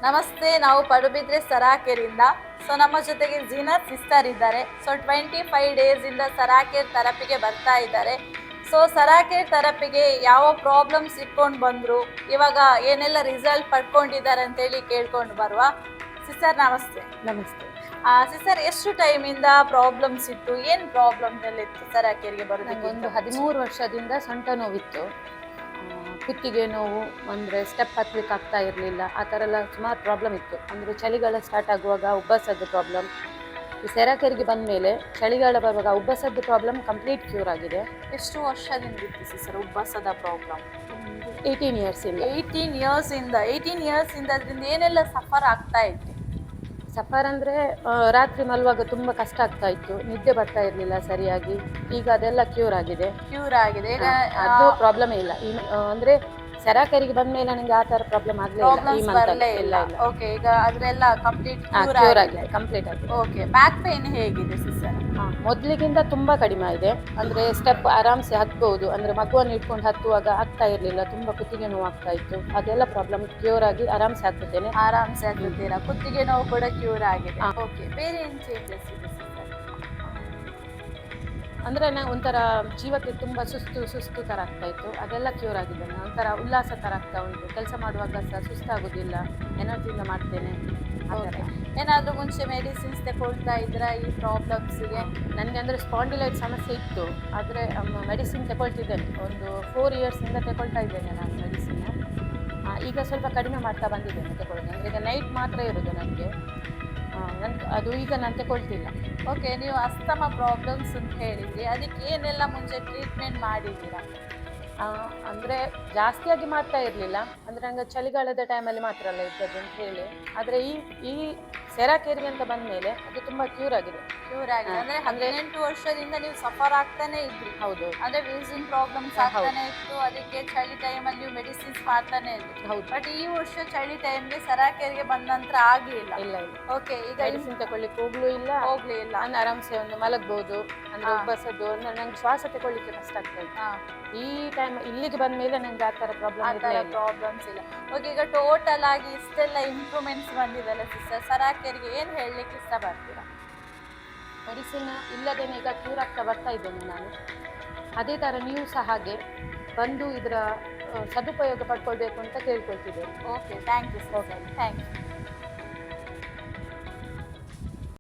ನಮಸ್ತೆ, ನಾವು ಪಡುಬಿದ್ರೆ ಸರಾಕೆರಿಂದ. ಸೊ ನಮ್ಮ ಜೊತೆಗೆ ಜೀನತ್ ಸಿಸ್ಟರ್ ಇದ್ದಾರೆ. ಸೊ 25 ಡೇಸಿಂದ ಸರಾಕೇರ್ ಥೆರಪಿಗೆ ಬರ್ತಾ ಇದ್ದಾರೆ. ಸೊ ಸರಾಕೇರ್ ಥೆರಪಿಗೆ ಯಾವ ಪ್ರಾಬ್ಲಮ್ಸ್ ಇಟ್ಕೊಂಡು ಬಂದರು, ಇವಾಗ ಏನೆಲ್ಲ ರಿಸಲ್ಟ್ ಪಡ್ಕೊಂಡಿದ್ದಾರೆ ಅಂತೇಳಿ ಕೇಳ್ಕೊಂಡು ಬರುವ. ಸಿಸ್ಟರ್ ನಮಸ್ತೆ. ನಮಸ್ತೆ. ಸಿಸ್ಟರ್, ಎಷ್ಟು ಟೈಮಿಂದ ಪ್ರಾಬ್ಲಮ್ಸ್ ಇತ್ತು, ಏನು ಪ್ರಾಬ್ಲಮ್ಸ್ ಎಲ್ಲ ಇತ್ತು ಸರಾಕೇರ್ಗೆ ಬರೋದಕ್ಕೆ? ಒಂದು 13 ವರ್ಷದಿಂದ ಸೊಂಟ ನೋವಿತ್ತು, ಕುತ್ತಿಗೆ ನೋವು, ಅಂದರೆ ಸ್ಟೆಪ್ ಹತ್ಲಿಕ್ಕೆ ಆಗ್ತಾ ಇರಲಿಲ್ಲ. ಆ ಥರ ಎಲ್ಲ ಸುಮಾರು ಪ್ರಾಬ್ಲಮ್ ಇತ್ತು. ಅಂದರೆ ಚಳಿಗಾಲ ಸ್ಟಾರ್ಟ್ ಆಗುವಾಗ ಉಬ್ಬಸದ ಪ್ರಾಬ್ಲಮ್. ಈ ಸೆರಾಕೆರಿಗೆ ಬಂದ ಮೇಲೆ ಚಳಿಗಾಲ ಬರುವಾಗ ಉಬ್ಬಸದ ಪ್ರಾಬ್ಲಮ್ ಕಂಪ್ಲೀಟ್ ಕ್ಯೂರ್ ಆಗಿದೆ. ಎಷ್ಟು ವರ್ಷದಿಂದ ಇತ್ತು ಸಿಸ್ಟರ್ ಉಬ್ಬಸದ ಪ್ರಾಬ್ಲಮ್? 18 ಇಯರ್ಸಿಂದ. 18 ಇಯರ್ಸಿಂದ ಅದರಿಂದ ಏನೆಲ್ಲ ಸಫರ್ ಆಗ್ತಾ ಇತ್ತು? ಸಫರ್ ಅಂದರೆ ರಾತ್ರಿ ಮಲುವಾಗ ತುಂಬ ಕಷ್ಟ ಆಗ್ತಾ ಇತ್ತು, ನಿದ್ದೆ ಬರ್ತಾ ಇರಲಿಲ್ಲ ಸರಿಯಾಗಿ. ಈಗ ಅದೆಲ್ಲ ಕ್ಯೂರ್ ಆಗಿದೆ. ಈಗ ಅದು ಪ್ರಾಬ್ಲಮೇ ಇಲ್ಲ. ಅಂದರೆ ಸೆರಾಕೆರಿಗೆ ಬಂದ ಮೇಲೆ ನನಗೆ ಆ ಥರ ಪ್ರಾಬ್ಲಮ್ ಆಗಲೇ ಇಲ್ಲ. ಓಕೆ, ಈಗ ಅದರೆಲ್ಲ ಕಂಪ್ಲೀಟ್ ಕ್ಯೂರ್ ಆಗಿದೆ, ಕಂಪ್ಲೀಟ್ ಆಗಿದೆ. ಓಕೆ, ಬ್ಯಾಕ್ ಪೇನ್ ಹೇಗಿದೆ ಸಿಸ್ಟರ್? ಮೊದಲಿಗಿಂತ ತುಂಬ ಕಡಿಮೆ ಇದೆ. ಅಂದರೆ ಸ್ಟೆಪ್ ಆರಾಮ್ಸೆ ಹತ್ಬೋದು. ಅಂದರೆ ಮಗುವನ್ನು ಇಟ್ಕೊಂಡು ಹತ್ತುವಾಗ ಆಗ್ತಾ ಇರಲಿಲ್ಲ, ತುಂಬ ಕುತ್ತಿಗೆ ನೋವು ಆಗ್ತಾ ಇತ್ತು. ಅದೆಲ್ಲ ಪ್ರಾಬ್ಲಮ್ ಕ್ಯೂರ್ ಆಗಿ ಆರಾಮ್ಸೆ ಆಗ್ತಿದ್ದೇನೆ. ಆರಾಮ್ಸೆ ಆಗ್ತಿದ್ದೀರಾ? ಕುತ್ತಿಗೆ ನೋವು ಕೂಡ ಕ್ಯೂರ್ ಆಗಿದೆ. ಓಕೆ, ಬೇರೆ ಏನು ಚೇಂಜಸ್ ಇದೆ ಸಿಸ್ಟರ್? ಅಂದರೆ ನಾನು ಒಂಥರ ಜೀವಕ್ಕೆ ತುಂಬ ಸುಸ್ತು ಥರ ಆಗ್ತಾ ಇತ್ತು, ಅದೆಲ್ಲ ಕ್ಯೂರ್ ಆಗಿದೆ. ಒಂಥರ ಉಲ್ಲಾಸ ಥರ ಆಗ್ತಾ ಉಂಟು. ಕೆಲಸ ಮಾಡುವಾಗ ಸಹ ಸುಸ್ತಾಗೋದಿಲ್ಲ, ಎನರ್ಜಿಯಿಂದ ಮಾಡ್ತೇನೆ. ಓಕೆ, ಏನಾದರೂ ಮುಂಚೆ ಮೆಡಿಸಿನ್ಸ್ ತಗೊಳ್ತಾ ಇದ್ರಾ ಈ ಪ್ರಾಬ್ಲಮ್ಸಿಗೆ? ನನಗೆ ಅಂದರೆ ಸ್ಪಾಂಡಿಲೈಟ್ ಸಮಸ್ಯೆ ಇತ್ತು, ಆದರೆ ಮೆಡಿಸಿನ್ ತಗೊಳ್ತಿದ್ದೇನೆ. ಒಂದು 4 ಇಯರ್ಸಿಂದ ತಗೊಳ್ತಾ ಇದ್ದೇನೆ ನಾನು ಮೆಡಿಸಿನ್. ಈಗ ಸ್ವಲ್ಪ ಕಡಿಮೆ ಮಾಡ್ತಾ ಬಂದಿದ್ದೇನೆ ತಗೊಳ್ಳೋದು. ಅಂದರೆ ಈಗ ನೈಟ್ ಮಾತ್ರ ಇರೋದು ನನಗೆ, ಅದು ಈಗ ನಾನು ತಗೊಳ್ತಿಲ್ಲ. ಓಕೆ, ನೀವು ಅಸ್ತಮಾ ಪ್ರಾಬ್ಲಮ್ಸ್ ಅಂತ ಹೇಳಿದ್ರಿ, ಅದಕ್ಕೆ ಏನೆಲ್ಲ ಮುಂಚೆ ಟ್ರೀಟ್ಮೆಂಟ್ ಮಾಡಿದ್ದೀರಾ? ಅಂದರೆ ಜಾಸ್ತಿಯಾಗಿ ಮಾಡ್ತಾ ಇರಲಿಲ್ಲ. ಅಂದರೆ ನಂಗೆ ಚಳಿಗಾಲದ ಟೈಮಲ್ಲಿ ಮಾತ್ರ ಅಲ್ಲ ಇದ್ದದ್ದು ಅಂತ ಹೇಳಿ. ಆದರೆ ಈ ಸೆರಾಕೇರಿಗೆ ಅಂತ ಬಂದ ಮೇಲೆ ಅದು ತುಂಬ ಕ್ಯೂರ್ ಆಗಿದೆ. ಅಂದರೆ 18 ವರ್ಷದಿಂದ ನೀವು ಸಫರ್ ಆಗ್ತಾನೆ ಇದ್ರಿ? ಹೌದು. ಅಂದರೆ ವೀಸಿಂಗ್ ಪ್ರಾಬ್ಲಮ್ಸ್ ಆಗ್ತಾನೆ ಇತ್ತು, ಅದಕ್ಕೆ ಚಳಿ ಟೈಮಲ್ಲಿ ನೀವು ಮೆಡಿಸಿನ್ಸ್ ಮಾಡ್ತಾನೆ ಇದ್ರಿ? ಹೌದು. ಬಟ್ ಈ ವರ್ಷ ಚಳಿ ಟೈಮ್ಗೆ ಸೆರಾಕೇರಿಗೆ ಬಂದ ನಂತರ ಆಗಲಿಲ್ಲ? ಇಲ್ಲ. ಓಕೆ, ಈಗ ಮೆಡಿಸಿನ್ ತಗೊಳ್ಳಿಕ್ಕೆ ಹೋಗ್ಲಿಲ್ಲ. ನಾನು ಆರಾಮ್ಸೆ ಒಂದು ಮಲಗ್ಬೋದು. ಅಂದರೆ ಉಬ್ಬಸದ್ದು ಅಂದರೆ ನಂಗೆ ಶ್ವಾಸ ತಗೊಳ್ಳಿಕ್ಕೆ ಕಷ್ಟ ಆಗ್ತಾ ಇತ್ತು. ಈ ಟೈಮ್ ಇಲ್ಲಿಗೆ ಬಂದ ಮೇಲೆ ನಂಗೆ ಆ ಥರ ಪ್ರಾಬ್ಲಮ್ಸ್ ಇಲ್ಲ. ಓಕೆ, ಈಗ ಟೋಟಲ್ ಆಗಿ ಇಷ್ಟೆಲ್ಲ ಇಂಪ್ರೂವ್ಮೆಂಟ್ಸ್ ಬಂದಿದೆಲ್ಲ ಸಿಸ್ಟರ್, ಸರಾಕೇರಿಗೆ ಏನು ಹೇಳಲಿಕ್ಕೆ ಇಷ್ಟಪಡ್ತೀರಾ? ಮೆಡಿಸಿನ್ ಇಲ್ಲದೇನೆ ಈಗ ಕ್ಯೂರ್ ಆಗ್ತಾ ಬರ್ತಾ ಇದ್ದೇನೆ ನಾನು. ಅದೇ ಥರ ನೀವು ಸಹ ಹಾಗೆ ಬಂದು ಇದರ ಸದುಪಯೋಗ ಪಡ್ಕೊಳ್ಬೇಕು ಅಂತ ಕೇಳ್ಕೊಳ್ತಿದ್ದೇನೆ. Okay, thank you. Thank you.